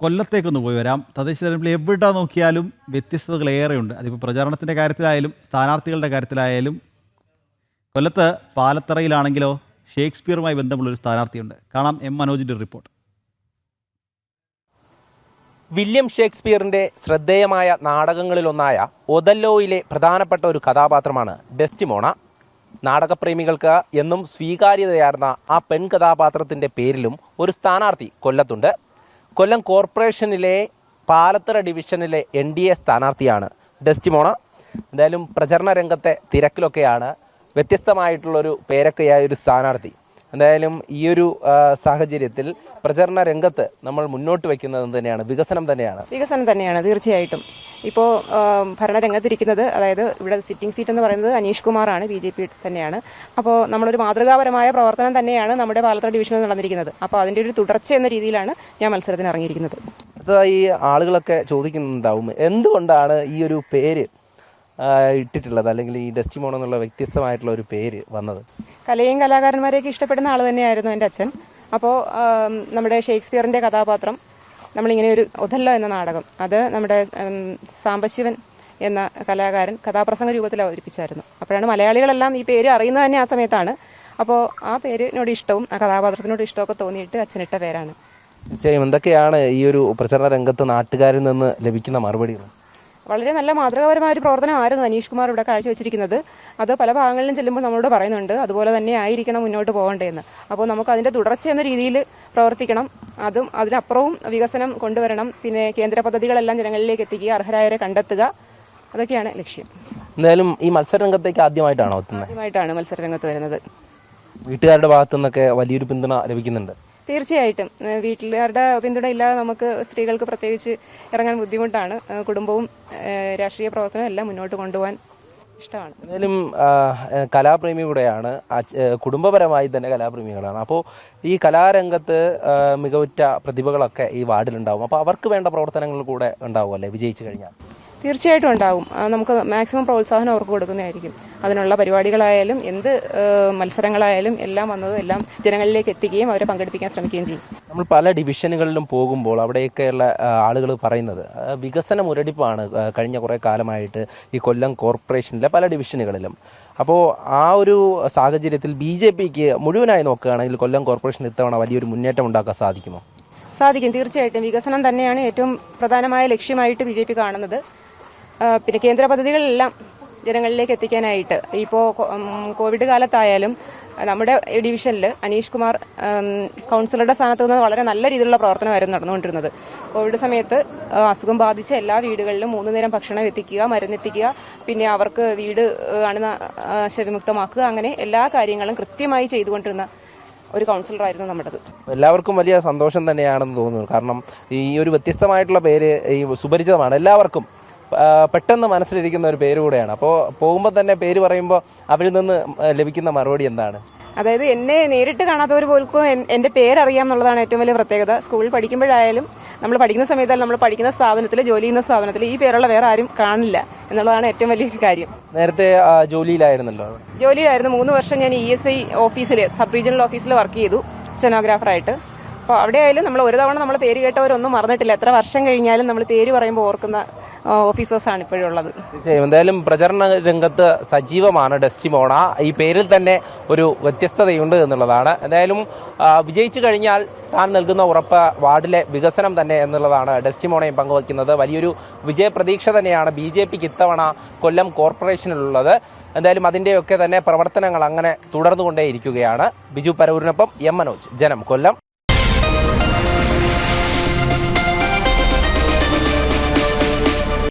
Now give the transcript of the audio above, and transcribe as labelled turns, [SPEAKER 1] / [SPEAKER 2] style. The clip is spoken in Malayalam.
[SPEAKER 1] കൊല്ലത്തേക്കൊന്ന് പോയി വരാം. തദ്ദേശ തെരഞ്ഞെടുപ്പിൽ എവിടെ നോക്കിയാലും വ്യത്യസ്തതകൾ ഏറെയുണ്ട്. അതിപ്പോൾ പ്രചാരണത്തിൻ്റെ കാര്യത്തിലായാലും സ്ഥാനാർത്ഥികളുടെ കാര്യത്തിലായാലും. കൊല്ലത്ത് പാലത്തറയിലാണെങ്കിലോ ഷേക്സ്പിയറുമായി ബന്ധമുള്ളൊരു സ്ഥാനാർത്ഥിയുണ്ട്. കാണാം മനോജിൻ്റെ റിപ്പോർട്ട്.
[SPEAKER 2] വില്യം ഷേക്സ്പിയറിൻ്റെ ശ്രദ്ധേയമായ നാടകങ്ങളിലൊന്നായ ഒഥല്ലോയിലെ പ്രധാനപ്പെട്ട ഒരു കഥാപാത്രമാണ് ഡെസ്റ്റിമോണ. നാടകപ്രേമികൾക്ക് എന്നും സ്വീകാര്യതയാർന്ന ആ പെൺ കഥാപാത്രത്തിൻ്റെ പേരിലും ഒരു സ്ഥാനാർത്ഥി കൊല്ലത്തുണ്ട്. കൊല്ലം കോർപ്പറേഷനിലെ പാലത്തറ ഡിവിഷനിലെ NDA സ്ഥാനാർത്ഥിയാണ് ഡെസ്റ്റിമോണ. എന്തായാലും പ്രചരണ രംഗത്തെ തിരക്കിലൊക്കെയാണ് വ്യത്യസ്തമായിട്ടുള്ളൊരു പേരൊക്കെയായ ഒരു സ്ഥാനാർത്ഥി. എന്തായാലും ഈ ഒരു സാഹചര്യത്തിൽ പ്രചരണ രംഗത്ത് നമ്മൾ മുന്നോട്ട് വയ്ക്കുന്നത് തന്നെയാണ് വികസനം തന്നെയാണ്
[SPEAKER 3] തീർച്ചയായിട്ടും. ഇപ്പോൾ ഭരണരംഗത്തിരിക്കുന്നത്, അതായത് ഇവിടെ സിറ്റിംഗ് സീറ്റ് എന്ന് പറയുന്നത് അനീഷ് കുമാറാണ്, BJP തന്നെയാണ്. അപ്പോൾ നമ്മളൊരു മാതൃകാപരമായ പ്രവർത്തനം തന്നെയാണ് നമ്മുടെ പാലത്തറ ഡിവിഷനിൽ നടന്നിരിക്കുന്നത്. അപ്പോൾ അതിൻ്റെ ഒരു തുടർച്ച എന്ന രീതിയിലാണ് ഞാൻ മത്സരത്തിന് ഇറങ്ങിയിരിക്കുന്നത്.
[SPEAKER 2] ഈ ആളുകളൊക്കെ ചോദിക്കുന്നുണ്ടാവും, എന്തുകൊണ്ടാണ് ഈ ഒരു പേര് ഇട്ടിട്ടുള്ളത്, അല്ലെങ്കിൽ ഈ ഡെസ്റ്റിമോണ എന്നുള്ള വ്യത്യസ്തമായിട്ടുള്ള ഒരു പേര് വന്നത്?
[SPEAKER 3] കലയും കലാകാരന്മാരെയൊക്കെ ഇഷ്ടപ്പെടുന്ന ആൾ തന്നെയായിരുന്നു എൻ്റെ അച്ഛൻ. അപ്പോൾ നമ്മുടെ ഷേക്സ്പിയറിൻ്റെ കഥാപാത്രം, നമ്മളിങ്ങനെ ഒരു ഒഥല്ലോ എന്ന നാടകം, അത് നമ്മുടെ സാംബശിവൻ എന്ന കലാകാരൻ കഥാപ്രസംഗ രൂപത്തിൽ അവതരിപ്പിച്ചായിരുന്നു. അപ്പോഴാണ് മലയാളികളെല്ലാം ഈ പേര് അറിയുന്നത് തന്നെ ആ സമയത്താണ്. അപ്പോൾ ആ പേരിനോട് ഇഷ്ടവും ആ കഥാപാത്രത്തിനോട് ഇഷ്ടമൊക്കെ തോന്നിയിട്ട് അച്ഛനിട്ട പേരാണ്.
[SPEAKER 2] എന്തൊക്കെയാണ് ഈ ഒരു പ്രചരണ രംഗത്ത് നാട്ടുകാരിൽ നിന്ന് ലഭിക്കുന്ന മറുപടികൾ?
[SPEAKER 3] വളരെ നല്ല മാതൃകാപരമായ ഒരു പ്രവർത്തനമായിരുന്നു അനീഷ് കുമാർ ഇവിടെ കാഴ്ചവെച്ചിരിക്കുന്നത്. അത് പല ഭാഗങ്ങളിലും ചെല്ലുമ്പോൾ നമ്മളോട് പറയുന്നുണ്ട്, അതുപോലെ തന്നെ ആയിരിക്കണം മുന്നോട്ട് പോകേണ്ടതെന്ന്. അപ്പോൾ നമുക്ക് അതിൻ്റെ തുടർച്ച എന്ന രീതിയിൽ പ്രവർത്തിക്കണം. അതും അതിനപ്പുറവും വികസനം കൊണ്ടുവരണം. പിന്നെ കേന്ദ്ര പദ്ധതികളെല്ലാം ജനങ്ങളിലേക്ക് എത്തിക്കുക, അർഹരായവരെ കണ്ടെത്തുക, അതൊക്കെയാണ് ലക്ഷ്യം.
[SPEAKER 2] എന്തായാലും ഈ മത്സരരംഗത്തേക്ക് ആദ്യമായിട്ടാണ്
[SPEAKER 3] മത്സരരംഗത്ത് വരുന്നത്.
[SPEAKER 2] വീട്ടുകാരുടെ ഭാഗത്തു നിന്നൊക്കെ വലിയൊരു പിന്തുണ ലഭിക്കുന്നുണ്ട്.
[SPEAKER 3] തീർച്ചയായിട്ടും വീട്ടുകാരുടെ പിന്തുണ ഇല്ലാതെ നമുക്ക് സ്ത്രീകൾക്ക് പ്രത്യേകിച്ച് ഇറങ്ങാൻ ബുദ്ധിമുട്ടാണ്. കുടുംബവും രാഷ്ട്രീയ പ്രവർത്തനവും എല്ലാം മുന്നോട്ട് കൊണ്ടുപോകാൻ ഇഷ്ടമാണ്.
[SPEAKER 2] എന്തായാലും കലാപ്രേമി കൂടെയാണ്, കുടുംബപരമായി തന്നെ കലാപ്രേമികളാണ്. അപ്പോൾ ഈ കലാരംഗത്ത് മികവുറ്റ പ്രതിഭകളൊക്കെ ഈ വാർഡിലുണ്ടാവും. അപ്പോൾ അവർക്ക് വേണ്ട പ്രവർത്തനങ്ങൾ കൂടെ ഉണ്ടാവും അല്ലേ വിജയിച്ചു കഴിഞ്ഞാൽ?
[SPEAKER 3] തീർച്ചയായിട്ടും ഉണ്ടാവും. നമുക്ക് മാക്സിമം പ്രോത്സാഹനം അവർക്ക് കൊടുക്കുന്നതായിരിക്കും. അതിനുള്ള പരിപാടികളായാലും എന്ത് മത്സരങ്ങളായാലും എല്ലാം എല്ലാം ജനങ്ങളിലേക്ക് എത്തിക്കുകയും അവരെ പങ്കെടുപ്പിക്കാൻ ശ്രമിക്കുകയും ചെയ്യും.
[SPEAKER 2] നമ്മൾ പല ഡിവിഷനുകളിലും പോകുമ്പോൾ അവിടെയൊക്കെയുള്ള ആളുകൾ പറയുന്നത് വികസന മുരടിപ്പാണ് കഴിഞ്ഞ കുറേ കാലമായിട്ട് ഈ കൊല്ലം കോർപ്പറേഷനിലെ പല ഡിവിഷനുകളിലും. അപ്പോൾ ആ ഒരു സാഹചര്യത്തിൽ BJPക്ക് മുഴുവനായി നോക്കുകയാണെങ്കിൽ കൊല്ലം കോർപ്പറേഷൻ ഇത്തവണ വലിയൊരു മുന്നേറ്റം ഉണ്ടാക്കാൻ സാധിക്കുമോ?
[SPEAKER 3] സാധിക്കും, തീർച്ചയായിട്ടും. വികസനം തന്നെയാണ് ഏറ്റവും പ്രധാനമായ ലക്ഷ്യമായിട്ട് BJP കാണുന്നത്. പിന്നെ കേന്ദ്ര പദ്ധതികളെല്ലാം ജനങ്ങളിലേക്ക് എത്തിക്കാനായിട്ട് ഇപ്പോൾ കോവിഡ് കാലത്തായാലും നമ്മുടെ ഡിവിഷനിൽ അനീഷ് കുമാർ കൗൺസിലറുടെ സ്ഥാനത്ത് നിന്ന് വളരെ നല്ല രീതിയിലുള്ള പ്രവർത്തനമായിരുന്നു നടന്നുകൊണ്ടിരുന്നത്. കോവിഡ് സമയത്ത് അസുഖം ബാധിച്ച എല്ലാ വീടുകളിലും 3 നേരം ഭക്ഷണം എത്തിക്കുക, മരുന്നെത്തിക്കുക, പിന്നെ അവർക്ക് വീട് അണുവിമുക്തമാക്കുക, അങ്ങനെ എല്ലാ കാര്യങ്ങളും കൃത്യമായി ചെയ്തുകൊണ്ടിരുന്ന ഒരു കൗൺസിലറായിരുന്നു നമ്മുടേത്.
[SPEAKER 2] എല്ലാവർക്കും വലിയ സന്തോഷം തന്നെയാണെന്ന് തോന്നുന്നു. കാരണം ഈ ഒരു വ്യത്യസ്തമായിട്ടുള്ള പേര് ഈ സുപരിചിതമാണ്, എല്ലാവർക്കും പെട്ടെന്ന് മനസ്സിലിരിക്കുന്ന ഒരു പേര് കൂടെയാണ്. അപ്പോൾ പോകുമ്പോൾ തന്നെ പേര് പറയുമ്പോൾ അവരിൽ നിന്ന് ലഭിക്കുന്ന മറുപടി എന്താണ്?
[SPEAKER 3] അതായത് എന്നെ നേരിട്ട് കാണാത്തവർ പോലും എൻ്റെ പേരറിയാം എന്നുള്ളതാണ് ഏറ്റവും വലിയ പ്രത്യേകത. സ്കൂളിൽ പഠിക്കുമ്പോഴായാലും നമ്മൾ പഠിക്കുന്ന സമയത്തായാലും നമ്മൾ പഠിക്കുന്ന സ്ഥാപനത്തിൽ, ജോലി ചെയ്യുന്ന സ്ഥാപനത്തിൽ ഈ പേരുള്ള വേറെ ആരും കാണില്ല എന്നുള്ളതാണ് ഏറ്റവും വലിയൊരു കാര്യം.
[SPEAKER 2] നേരത്തെ ജോലിയിലായിരുന്നു.
[SPEAKER 3] 3 വർഷം ഞാൻ ESI ഓഫീസിൽ, സബ് റീജിയണൽ ഓഫീസിൽ വർക്ക് ചെയ്തു സ്റ്റെനോഗ്രാഫറായിട്ട്. അപ്പോൾ അവിടെ ആയാലും നമ്മൾ ഒരു തവണ നമ്മൾ പേര് കേട്ടവരൊന്നും മറന്നിട്ടില്ല. എത്ര വർഷം കഴിഞ്ഞാലും നമ്മൾ പേര് പറയുമ്പോൾ ഓർക്കുന്ന ഓഫീസേഴ്സാണ് ഇപ്പോഴും ഉള്ളത്.
[SPEAKER 2] എന്തായാലും പ്രചരണ രംഗത്ത് സജീവമാണ് ഡെസ്റ്റിമോണ. ഈ പേരിൽ തന്നെ ഒരു വ്യത്യസ്തതയുണ്ട് എന്നുള്ളതാണ്. എന്തായാലും വിജയിച്ചു കഴിഞ്ഞാൽ താൻ നൽകുന്ന ഉറപ്പ് വാർഡിലെ വികസനം തന്നെ എന്നുള്ളതാണ് ഡെസ്റ്റിമോണയും പങ്കുവയ്ക്കുന്നത്. വലിയൊരു വിജയപ്രതീക്ഷ തന്നെയാണ് BJPക്ക് ഇത്തവണ കൊല്ലം കോർപ്പറേഷനിലുള്ളത്. എന്തായാലും അതിൻ്റെയൊക്കെ തന്നെ പ്രവർത്തനങ്ങൾ അങ്ങനെ തുടർന്നുകൊണ്ടേയിരിക്കുകയാണ്. ബിജു പരൂരിനൊപ്പം മനോജ്, ജനം, കൊല്ലം.